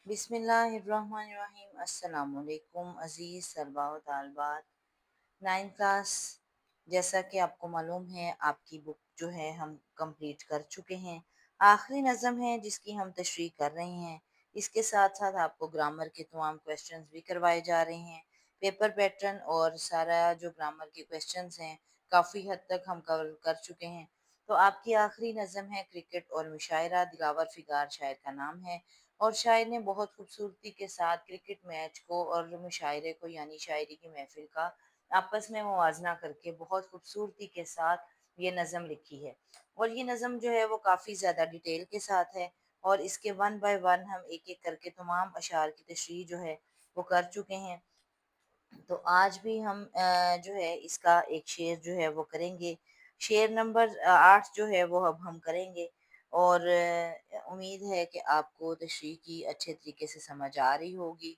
बिस्मिल्लाहिर्रहमानिर्रहीम। अस्सलाम वालेकुम अज़ीज़ तलबा व तालिबात। 9th क्लास, जैसा कि आपको मालूम है आपकी बुक जो है हम कंप्लीट कर चुके हैं। आखिरी नज़म है जिसकी हम तशरीह कर रहे हैं। इसके साथ साथ आपको ग्रामर के तमाम क्वेश्चंस भी करवाए जा रहे हैं। पेपर पैटर्न और सारा जो ग्रामर के क्वेश्चंस हैं काफ़ी हद तक हम कवर कर चुके हैं। तो आपकी आखिरी नज़म है क्रिकेट और मुशायरा। दिलावर फिगार शायर का नाम है और शायर ने बहुत खूबसूरती के साथ क्रिकेट मैच को और मुशायरे को यानी शायरी की महफिल का आपस में मुवाजना करके बहुत खूबसूरती के साथ ये नज़म लिखी है। और ये नज़म जो है वो काफ़ी ज़्यादा डिटेल के साथ है और इसके वन बाय वन हम एक एक करके तमाम अशार की तशरीह जो है वो कर चुके हैं। तो आज भी हम जो है इसका एक शेर जो है वो करेंगे। शेर नंबर 8 जो है वो अब हम करेंगे और उम्मीद है कि आपको तशरीह की अच्छे तरीके से समझ आ रही होगी।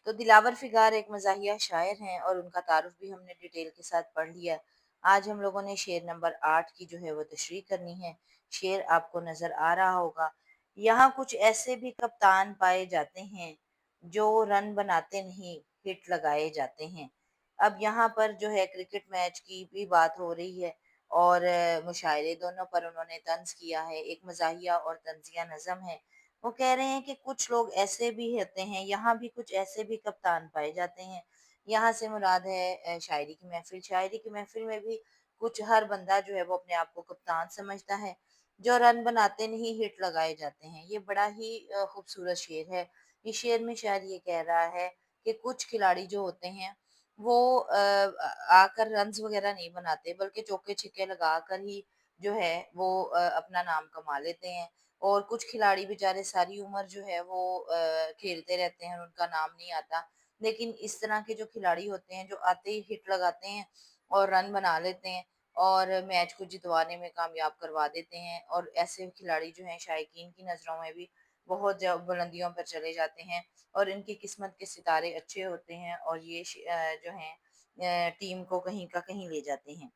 तो दिलावर फिगार एक मज़ाहिया शायर हैं और उनका तारुफ भी हमने डिटेल के साथ पढ़ लिया। आज हम लोगों ने शेर नंबर 8 की जो है वो तशरीह करनी है। शेर आपको नज़र आ रहा होगा। यहाँ कुछ ऐसे भी कप्तान पाए जाते हैं जो रन बनाते नहीं, हिट लगाए जाते हैं। अब यहाँ पर जो है क्रिकेट मैच की भी बात हो रही है और मुशायरे दोनों पर उन्होंने तंज़ किया है। एक मज़ाहिया और तंज़िया नज़म है। वो कह रहे हैं कि कुछ लोग ऐसे भी होते हैं, यहाँ भी कुछ ऐसे भी कप्तान पाए जाते हैं। यहाँ से मुराद है शायरी की महफिल। शायरी की महफिल में भी कुछ हर बंदा जो है वो अपने आप को कप्तान समझता है, जो रन बनाते नहीं हिट लगाए जाते हैं। ये बड़ा ही खूबसूरत शेर है। इस शेर में शायद ये कह रहा है कि कुछ खिलाड़ी जो होते हैं वो आकर रन्स वगैरह नहीं बनाते बल्कि चौके छिक्के लगाकर ही जो है वो अपना नाम कमा लेते हैं। और कुछ खिलाड़ी बेचारे सारी उम्र जो है वो खेलते रहते हैं और उनका नाम नहीं आता। लेकिन इस तरह के जो खिलाड़ी होते हैं जो आते ही हिट लगाते हैं और रन बना लेते हैं और मैच को जितवाने में कामयाब करवा देते हैं और ऐसे खिलाड़ी जो हैं शायकीन की नज़रों में भी बहुत बुलंदियों पर चले जाते हैं और इनकी किस्मत के सितारे अच्छे होते हैं और ये जो हैं टीम को कहीं का कहीं ले जाते हैं।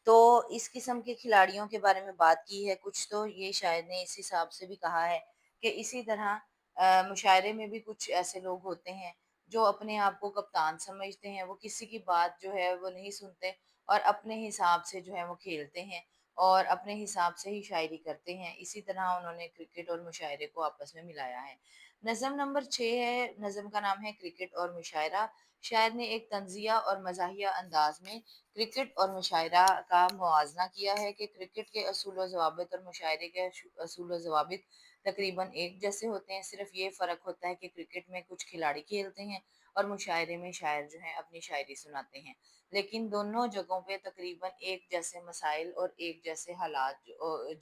तो इस किस्म के खिलाड़ियों के बारे में बात की है। कुछ तो ये शायर ने इस हिसाब से भी कहा है कि इसी तरह मुशायरे में भी कुछ ऐसे लोग होते हैं जो अपने आप को कप्तान समझते हैं। वो किसी की बात जो है वो नहीं सुनते और अपने हिसाब से जो है वो खेलते हैं और अपने हिसाब से ही शायरी करते हैं। इसी तरह उन्होंने क्रिकेट और मुशायरे को आपस में मिलाया है। नज़म नंबर 6 है। नज़म का नाम है क्रिकेट और मुशायरा। शायर ने एक तंज़िया और मज़ाहिया अंदाज में क्रिकेट और मुशायरा का मुवाज़ना किया है कि क्रिकेट के असूल व ज़वाबित और मुशायरे के असूल व ज़वाबित तकरीबन एक जैसे होते हैं। सिर्फ ये फ़र्क होता है कि क्रिकेट में कुछ खिलाड़ी खेलते हैं और मुशायरे में शायर जो है अपनी शायरी सुनाते हैं। लेकिन दोनों जगहों पे तकरीबन एक जैसे मसाइल और एक जैसे हालात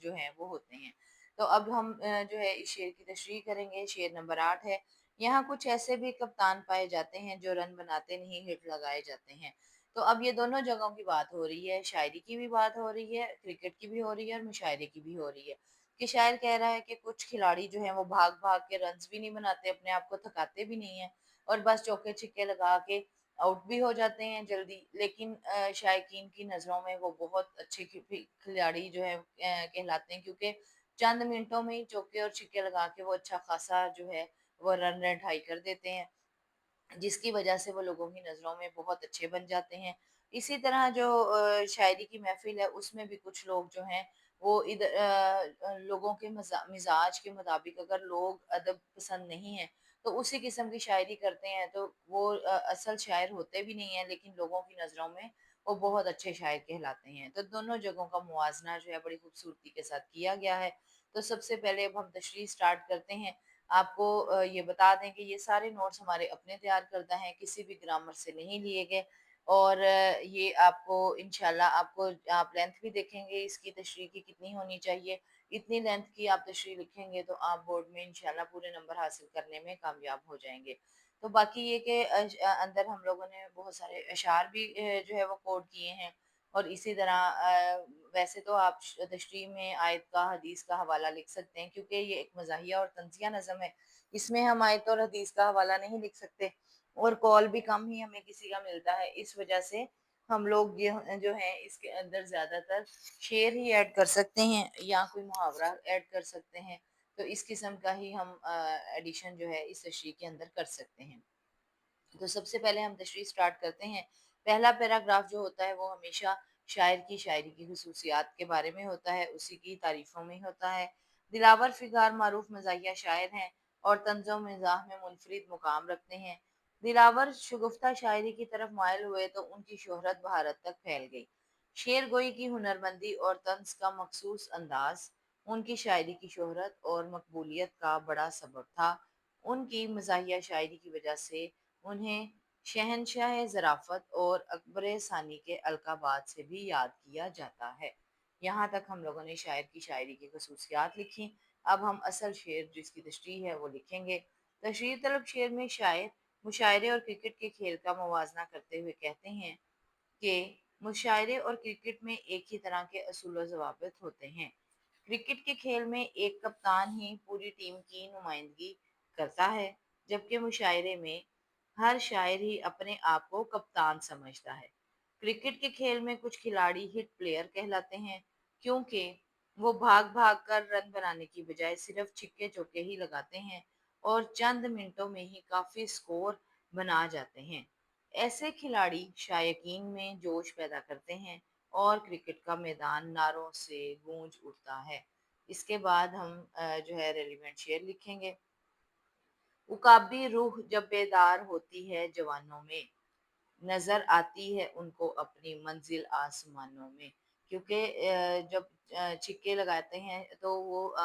जो हैं वो होते हैं। तो अब हम जो है इस शेर की तशरीह करेंगे। शेर नंबर 8 है। यहाँ कुछ ऐसे भी कप्तान पाए जाते हैं जो रन बनाते नहीं हिट लगाए जाते हैं। तो अब ये दोनों जगहों की बात हो रही है, शायरी की भी बात हो रही है, क्रिकेट की भी हो रही है और मुशायरे की भी हो रही है। कि शायर कह रहा है कि कुछ खिलाड़ी जो हैं वो भाग-भाग के रन्स भी नहीं बनाते, अपने आप को थकाते भी नहीं हैं और बस चौके-छिक्के लगा के आउट भी हो जाते हैं जल्दी। लेकिन शायकीन की नज़रों में वो बहुत अच्छे खिलाड़ी जो है कहलाते हैं क्योंकि चंद मिनटों में ही चौके और छिक्के लगा के वो अच्छा खासा जो है वो रन रेट हाई कर देते हैं। जिसकी वजह से वो लोगों की नज़रों में बहुत अच्छे बन जाते हैं। इसी तरह जो शायरी की महफ़िल है उसमें भी कुछ लोग जो हैं वो लोगों के मिज़ाज के मुताबिक अगर लोग अदब पसंद नहीं है तो उसी किस्म की शायरी करते हैं तो वो असल शायर होते भी नहीं हैं लेकिन लोगों की नज़रों में वो बहुत अच्छे शायर कहलाते हैं। तो दोनों जगहों का मुवाज़ना जो है बड़ी खूबसूरती के साथ किया गया है। तो सबसे पहले अब हम तशरीह स्टार्ट करते हैं। आपको ये बता दें कि ये सारे नोट्स हमारे अपने तैयार करदा हैं, किसी भी ग्रामर से नहीं लिए गए और ये आपको इंशाल्लाह आपको आप लेंथ भी देखेंगे इसकी तशरीह की कितनी होनी चाहिए, इतनी लेंथ की आप तशरीह लिखेंगे तो आप बोर्ड में इंशाल्लाह पूरे नंबर हासिल करने में कामयाब हो जाएँगे। तो बाकी ये कि अंदर हम लोगों ने बहुत सारे अशआर भी जो है वो कोट किए हैं और इसी तरह वैसे तो आप तशरीह में आयत का हदीस का हवाला लिख सकते हैं क्योंकि ये एक मज़ाहिया और तंज़िया नज़म है। इसमें हम आयत और हदीस का हवाला नहीं लिख सकते और कॉल भी कम ही हमें किसी का मिलता है। इस वजह से हम लोग ये जो है इसके अंदर ज़्यादातर शेर ही ऐड कर सकते हैं या कोई मुहावरा ऐड कर सकते हैं। تو اس قسم کا ہی ہم ایڈیشن جو ہے اس تشریح کے اندر کر سکتے ہیں۔ تو سب سے پہلے ہم تشریح سٹارٹ کرتے ہیں۔ پہلا پیراگراف جو ہوتا ہے وہ ہمیشہ شاعر کی شاعری کی خصوصیات کے بارے میں ہوتا ہے، اسی کی تعریفوں میں ہوتا ہے۔ دلاور فگار معروف مزاحیہ شاعر ہیں اور طنز و مزاح میں منفرد مقام رکھتے ہیں۔ دلاور شگفتہ شاعری کی طرف مائل ہوئے تو ان کی شہرت بھارت تک پھیل گئی۔ شعر گوئی کی ہنرمندی اور طنز کا مخصوص انداز ان کی شاعری کی شہرت اور مقبولیت کا بڑا سبب تھا۔ ان کی مزاحیہ شاعری کی وجہ سے انہیں شہنشاہ ظرافت اور اکبر ثانی کے القابات سے بھی یاد کیا جاتا ہے۔ یہاں تک ہم لوگوں نے شاعر کی شاعری کی خصوصیات لکھی۔ اب ہم اصل شعر جس کی تشریح ہے وہ لکھیں گے۔ تشریح طلب شعر میں شاعر مشاعرے اور کرکٹ کے کھیل کا موازنہ کرتے ہوئے کہتے ہیں کہ مشاعرے اور کرکٹ میں ایک ہی طرح کے اصول و ضوابط ہوتے ہیں۔ کرکٹ کے کھیل میں ایک کپتان ہی پوری ٹیم کی نمائندگی کرتا ہے، جبکہ مشاعرے میں ہر شاعر ہی اپنے آپ کو کپتان سمجھتا ہے۔ کرکٹ کے کھیل میں کچھ کھلاڑی ہٹ پلیئر کہلاتے ہیں کیونکہ وہ بھاگ بھاگ کر رن بنانے کی بجائے صرف چھکے چوکے ہی لگاتے ہیں اور چند منٹوں میں ہی کافی سکور بنا جاتے ہیں۔ ایسے کھلاڑی شائقین میں جوش پیدا کرتے ہیں اور کرکٹ کا میدان نعروں سے گونج اٹھتا ہے۔ اس کے بعد ہم جو ہے ریلیونٹ شعر لکھیں گے۔ عقابی روح جب بیدار ہوتی ہے جوانوں میں، نظر آتی ہے ان کو اپنی منزل آسمانوں میں۔ کیونکہ جب چھکے لگاتے ہیں تو وہ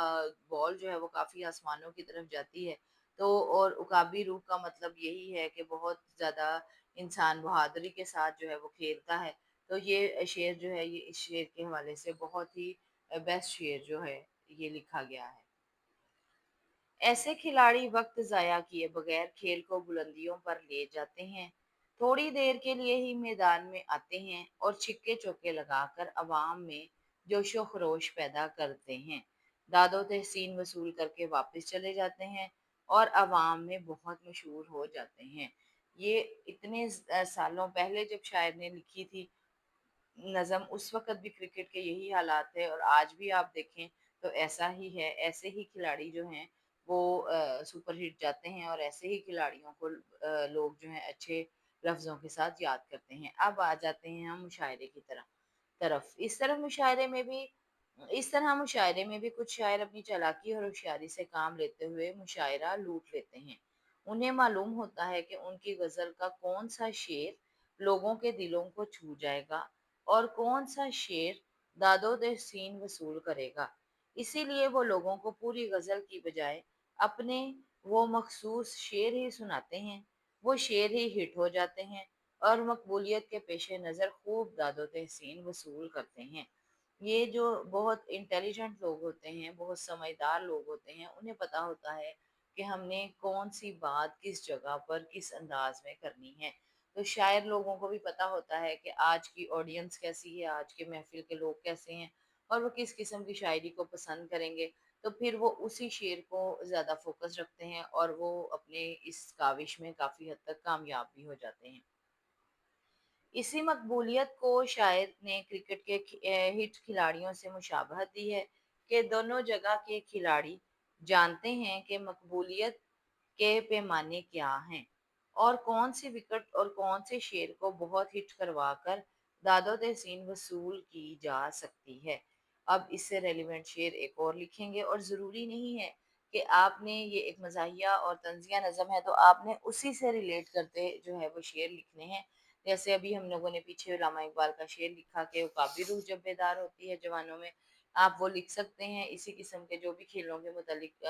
بال جو ہے وہ کافی آسمانوں کی طرف جاتی ہے۔ تو اور عقابی روح کا مطلب یہی ہے کہ بہت زیادہ انسان بہادری کے ساتھ جو ہے وہ کھیلتا ہے۔ تو یہ شعر جو ہے یہ اس شعر کے حوالے سے بہت ہی بیسٹ شعر جو ہے یہ لکھا گیا ہے۔ ایسے کھلاڑی وقت ضائع کیے بغیر کھیل کو بلندیوں پر لے جاتے ہیں، تھوڑی دیر کے لیے ہی میدان میں آتے ہیں اور چھکے چوکے لگا کر عوام میں جوش و خروش پیدا کرتے ہیں، داد و تحسین وصول کر کے واپس چلے جاتے ہیں اور عوام میں بہت مشہور ہو جاتے ہیں۔ یہ اتنے سالوں پہلے جب شاعر نے لکھی تھی نظم، اس وقت بھی کرکٹ کے یہی حالات تھے اور آج بھی آپ دیکھیں تو ایسا ہی ہے۔ ایسے ہی کھلاڑی جو ہیں وہ سپر ہٹ جاتے ہیں اور ایسے ہی کھلاڑیوں کو لوگ جو ہیں اچھے لفظوں کے ساتھ یاد کرتے ہیں۔ اب آ جاتے ہیں ہم مشاعرے کی طرف۔ اس طرح مشاعرے میں بھی کچھ شاعر اپنی چالاکی اور ہوشیاری سے کام لیتے ہوئے مشاعرہ لوٹ لیتے ہیں۔ انہیں معلوم ہوتا ہے کہ ان کی غزل کا کون سا شعر لوگوں کے دلوں کو چھو جائے گا اور کون سا شعر داد و تحسین وصول کرے گا۔ اسی لیے وہ لوگوں کو پوری غزل کی بجائے اپنے وہ مخصوص شعر ہی سناتے ہیں۔ وہ شعر ہی ہٹ ہو جاتے ہیں اور مقبولیت کے پیش نظر خوب داد و تحسین وصول کرتے ہیں۔ یہ جو بہت انٹیلیجنٹ لوگ ہوتے ہیں، بہت سمجھدار لوگ ہوتے ہیں، انہیں پتا ہوتا ہے کہ ہم نے کون سی بات کس جگہ پر کس انداز میں کرنی ہے۔ تو شاعر لوگوں کو بھی پتا ہوتا ہے کہ آج کی آڈینس کیسی ہے، آج کے محفل کے لوگ کیسے ہیں اور وہ کس قسم کی شاعری کو پسند کریں گے، تو پھر وہ اسی شعر کو زیادہ فوکس رکھتے ہیں اور وہ اپنے اس کاوش میں کافی حد تک کامیاب بھی ہو جاتے ہیں۔ اسی مقبولیت کو شاعر نے کرکٹ کے ہٹ کھلاڑیوں سے مشابہت دی ہے کہ دونوں جگہ کے کھلاڑی جانتے ہیں کہ مقبولیت کے پیمانے کیا ہیں اور کون سی وکٹ اور کون سے شعر کو بہت ہٹ کروا کر داد و تحسین وصول کی جا سکتی ہے۔ اب اس سے ریلیونٹ شعر ایک اور لکھیں گے اور ضروری نہیں ہے کہ آپ نے یہ ایک مزاحیہ اور طنزیہ نظم ہے تو آپ نے اسی سے ریلیٹ کرتے جو ہے وہ شعر لکھنے ہیں۔ جیسے ابھی ہم لوگوں نے پیچھے علامہ اقبال کا شعر لکھا کہ عقابی روح جب بیدار ہوتی ہے جوانوں میں، آپ وہ لکھ سکتے ہیں۔ اسی قسم کے جو بھی کھیلوں کے متعلق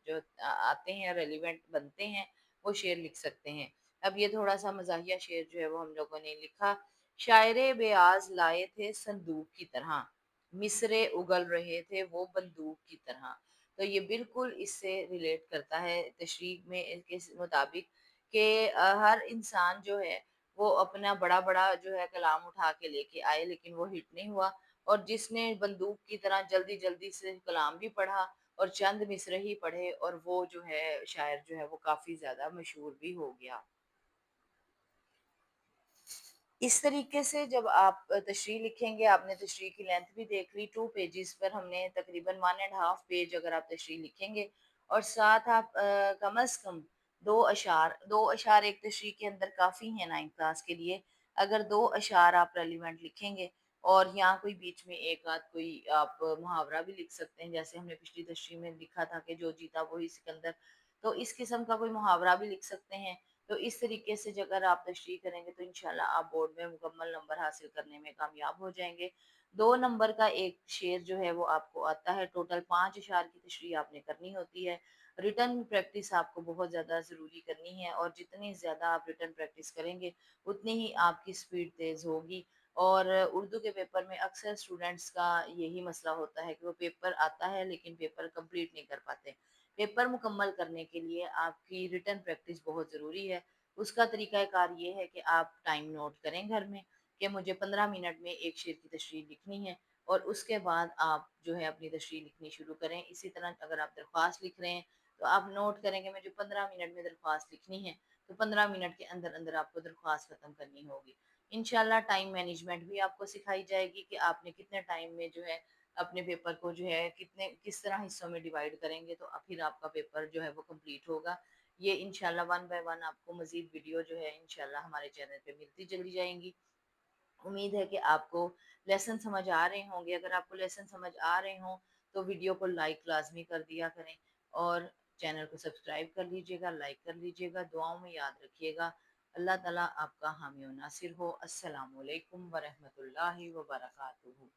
جو آتے ہیں ریلیونٹ بنتے ہیں وہ شعر لکھ سکتے ہیں۔ اب یہ تھوڑا سا مزاحیہ شعر جو ہے وہ ہم لوگوں نے لکھا۔ شاعر بیاض لائے تھے صندوق کی طرح، مصرے اگل رہے تھے وہ بندوق کی طرح۔ تو یہ بالکل اس سے ریلیٹ کرتا ہے تشریح میں کے مطابق کہ ہر انسان جو ہے وہ اپنا بڑا بڑا جو ہے کلام اٹھا کے لے کے آئے لیکن وہ ہٹ نہیں ہوا، اور جس نے بندوق کی طرح جلدی جلدی سے کلام بھی پڑھا اور چند مصرے ہی پڑھے اور وہ جو ہے شاعر جو ہے وہ کافی زیادہ مشہور بھی ہو گیا۔ इस तरीके से जब आप तशरीह लिखेंगे, आपने तशरीह की लेंथ भी देख ली, 2 पेजेस पर हमने तकरीबन 1 एंड हाफ पेज अगर आप तशरीह लिखेंगे और साथ आप कम अज़ कम 2 अशार एक तशरीह के अंदर काफ़ी हैं 9th क्लास के लिए। अगर 2 अशार आप रेलेवेंट लिखेंगे और यहाँ कोई बीच में एक आध कोई आप मुहावरा भी लिख सकते हैं, जैसे हमने पिछली तशरीह में लिखा था कि जो जीता वही सिकंदर, तो इस किस्म का कोई मुहावरा भी लिख सकते हैं। तो इस तरीके से अगर आप तशरीह करेंगे तो इंशाल्लाह आप बोर्ड में मुकम्मल नंबर हासिल करने में कामयाब हो जाएंगे। 2 नंबर का एक शेर जो है वो आपको आता है। टोटल 5 अशार की तशरीह आपने करनी होती है। रिटर्न प्रैक्टिस आपको बहुत ज़्यादा ज़रूरी करनी है और जितनी ज़्यादा आप रिटर्न प्रैक्टिस करेंगे उतनी ही आपकी स्पीड तेज़ होगी। और उर्दू के पेपर में अक्सर स्टूडेंट्स का यही मसला होता है कि वो पेपर आता है लेकिन पेपर कंप्लीट नहीं कर पाते। पेपर मुकम्मल करने के लिए आपकी रिटन प्रैक्टिस बहुत ज़रूरी है। उसका तरीक़ाकार ये है कि आप टाइम नोट करें घर में कि मुझे 15 मिनट में एक शेर की तशरीह लिखनी है और उसके बाद आप जो है अपनी तशरीह लिखनी शुरू करें। इसी तरह अगर आप दरख्वास्त लिख रहे हैं तो आप नोट करें कि मुझे 15 मिनट में दरख्वास्त लिखनी है, तो 15 मिनट के अंदर-अंदर आपको दरख्वास्त ख़त्म करनी होगी। इंशाल्लाह टाइम मैनेजमेंट भी आपको सिखाई जाएगी कि आपने कितने टाइम में जो है अपने पेपर को जो है कितने किस तरह हिस्सों में डिवाइड करेंगे तो फिर आपका पेपर जो है वो कंप्लीट होगा। ये इंशाल्लाह 1 बाय 1 आपको मज़ीद वीडियो जो है इंशाल्लाह हमारे चैनल पे मिलती चली जाएँगी। उम्मीद है कि आपको लेसन समझ आ रहे होंगे। अगर आपको लेसन समझ आ रहे हों तो वीडियो को लाइक लाज़मी कर दिया करें और चैनल को सब्सक्राइब कर लीजिएगा, लाइक कर लीजिएगा, दुआओं में याद रखिएगा। अल्लाह ताला आपका हामी और नासिर हो। अस्सलामु अलैकुम व रहमतुल्लाहि व बरकातुहू।